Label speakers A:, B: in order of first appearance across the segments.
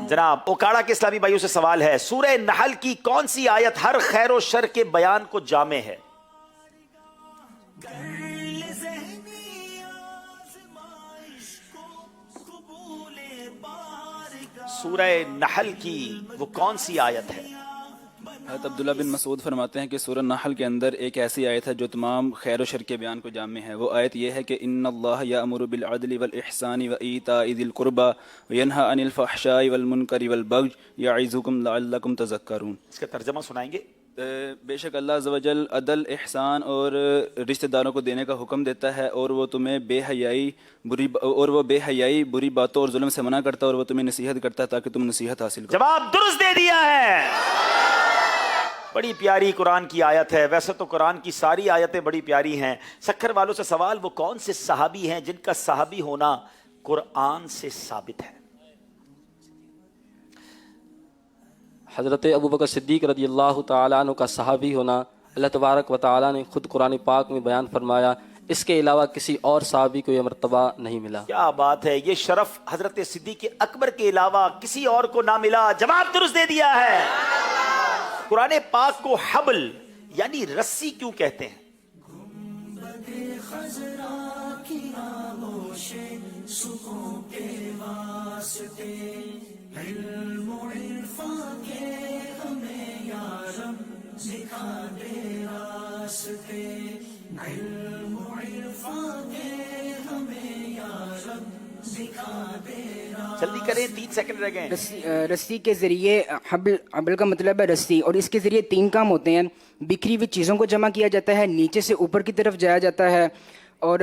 A: جناب اوکاڑا کے اسلامی بھائیوں سے سوال ہے، سورہ نحل کی کون سی آیت ہر خیر و شر کے بیان کو جامع ہے؟ سورہ نحل کی وہ کون سی آیت ہے؟
B: حضرت عبداللہ بن مسعود فرماتے ہیں کہ سورہ نحل کے اندر ایک ایسی آیت ہے جو تمام خیر و شر کے بیان کو جامع ہے. وہ آیت یہ ہے کہ ان اللہ یأمر بالعدل والاحسان وایتاء ذی القربى وینہی عن الفحشاء والمنکر والبغی یعظکم لعلکم تذکرون.
A: اس کا ترجمہ سنائیں گے؟
B: بے شک اللہ عز و جل عدل، احسان اور رشتہ داروں کو دینے کا حکم دیتا ہے، اور وہ تمہیں بے حیائی بری باتوں اور ظلم سے منع کرتا ہے، اور وہ تمہیں نصیحت کرتا ہے تاکہ تم نصیحت حاصل کرو.
A: جواب درست دے دیا ہے. بڑی پیاری قرآن کی آیت ہے. ویسے تو قرآن کی ساری آیتیں بڑی پیاری ہیں. سکھر والوں سے سوال، وہ کون سے صحابی ہیں جن کا صحابی ہونا قرآن سے ثابت ہے؟
C: حضرت ابوبکر صدیق رضی اللہ تعالیٰ عنہ کا صحابی ہونا اللہ تبارک و تعالیٰ نے خود قرآن پاک میں بیان فرمایا. اس کے علاوہ کسی اور صحابی کو یہ مرتبہ نہیں ملا.
A: کیا بات ہے، یہ شرف حضرت صدیق اکبر کے علاوہ کسی اور کو نہ ملا. جواب درست دے دیا ہے. قرآن پاک کو حبل یعنی رسی کیوں کہتے ہیں؟ جلدی کریں، 3 سیکنڈ رہ گئے.
D: رسی کے ذریعے حبل کا مطلب ہے رسی، اور اس کے ذریعے 3 کام ہوتے ہیں. بکھری ہوئی چیزوں کو جمع کیا جاتا ہے، نیچے سے اوپر کی طرف جایا جاتا ہے، اور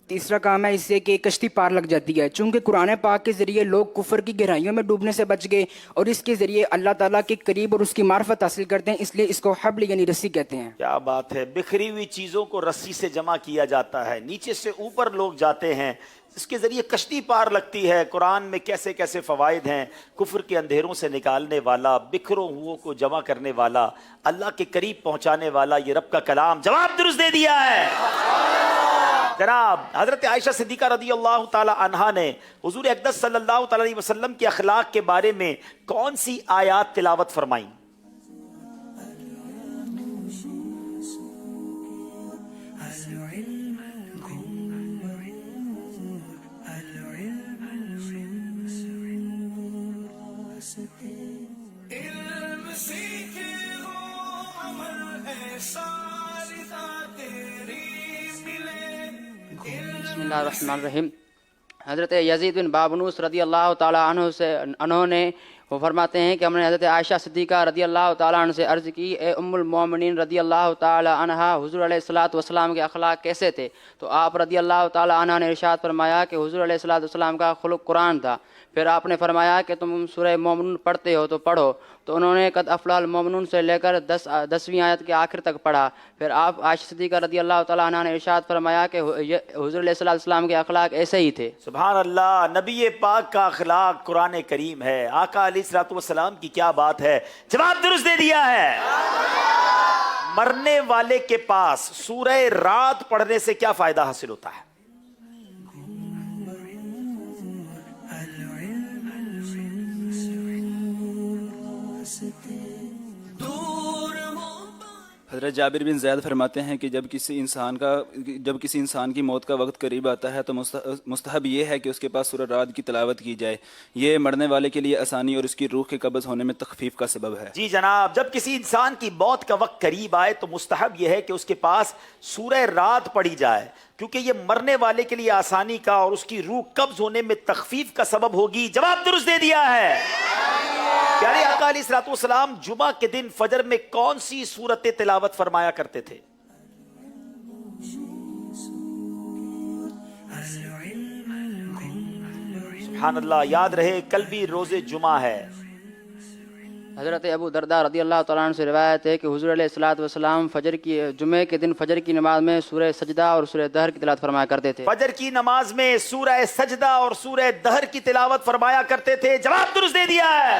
D: تیسرا کام ہے اس سے کہ کشتی پار لگ جاتی ہے. چونکہ قرآن پاک کے ذریعے لوگ کفر کی گہرائیوں میں ڈوبنے سے بچ گئے اور اس کے ذریعے اللہ تعالیٰ کے قریب اور اس کی معرفت حاصل کرتے ہیں، اس لیے اس کو حبل یعنی رسی کہتے ہیں.
A: کیا بات ہے، بکھری ہوئی چیزوں کو رسی سے جمع کیا جاتا ہے، نیچے سے اوپر لوگ جاتے ہیں، اس کے ذریعے کشتی پار لگتی ہے. قرآن میں کیسے کیسے فوائد ہیں. کفر کے اندھیروں سے نکالنے والا، بکھروں ہوئوں کو جمع کرنے والا، اللہ کے قریب پہنچانے والا یہ رب کا کلام. جواب درست دے دیا ہے. جناب حضرت عائشہ صدیقہ رضی اللہ تعالی عنہا نے حضور اقدس صلی اللہ تعالی علیہ وسلم کے اخلاق کے بارے میں کون سی آیات تلاوت فرمائیں؟
D: بسم اللہ الرحمن الرحیم. حضرت یزید بن بابنوس رضی اللہ تعالیٰ عنہ نے وہ فرماتے ہیں کہ ہم نے حضرت عائشہ صدیقہ رضی اللہ تعالیٰ عنہ سے عرض کی، اے ام المومنین رضی اللہ تعالیٰ عنہا، حضور علیہ الصلوۃ والسلام کے اخلاق کیسے تھے؟ تو آپ رضی اللہ تعالیٰ عنہ نے ارشاد فرمایا کہ حضور علیہ الصلوۃ والسلام کا خلق قرآن تھا. پھر آپ نے فرمایا کہ تم سورہ مومنون پڑھتے ہو تو پڑھو. تو انہوں نے قد افلح المومنون سے لے کر 10ویں آیت کے آخر تک پڑھا. پھر آپ عائشہ صدیقہ رضی اللہ تعالیٰ عنہ نے ارشاد فرمایا کہ حضور علیہ الصلوۃ والسلام کے اخلاق ایسے ہی تھے.
A: سبحان اللہ. نبی پاک کا اخلاق قرآن کریم ہے. آقا علیہ الصلوۃ والسلام کی کیا بات ہے. جواب درست دے دیا ہے. مرنے والے کے پاس سورہ رات پڑھنے سے کیا فائدہ حاصل ہوتا ہے؟
B: حضرت جابر بن زید فرماتے ہیں کہ جب کسی انسان کی موت کا وقت قریب آتا ہے تو مستحب یہ ہے کہ اس کے پاس سورہ رعد کی تلاوت کی جائے. یہ مرنے والے کے لیے آسانی اور اس کی روح کے قبض ہونے میں تخفیف کا سبب ہے.
A: جی جناب، جب کسی انسان کی موت کا وقت قریب آئے تو مستحب یہ ہے کہ اس کے پاس سورہ رعد پڑھی جائے، کیونکہ یہ مرنے والے کے لیے آسانی کا اور اس کی روح قبض ہونے میں تخفیف کا سبب ہوگی. جواب درست دے دیا ہے. پیارے آقا علیہ الصلوۃ والسلام جمعہ کے دن فجر میں کون سی سورت تلاوت فرمایا کرتے تھے؟ سبحان اللہ. یاد رہے کل بھی روز جمعہ ہے.
D: حضرت ابو درداء رضی اللہ تعالیٰ عنہ سے روایت ہے کہ حضور علیہ الصلوۃ والسلام جمعے کے دن فجر کی نماز میں سورہ سجدہ اور سورہ دہر کی تلاوت فرمایا کرتے تھے.
A: فجر کی نماز میں سورہ سجدہ اور سورہ دہر کی تلاوت فرمایا کرتے تھے. جواب درست دے دیا ہے.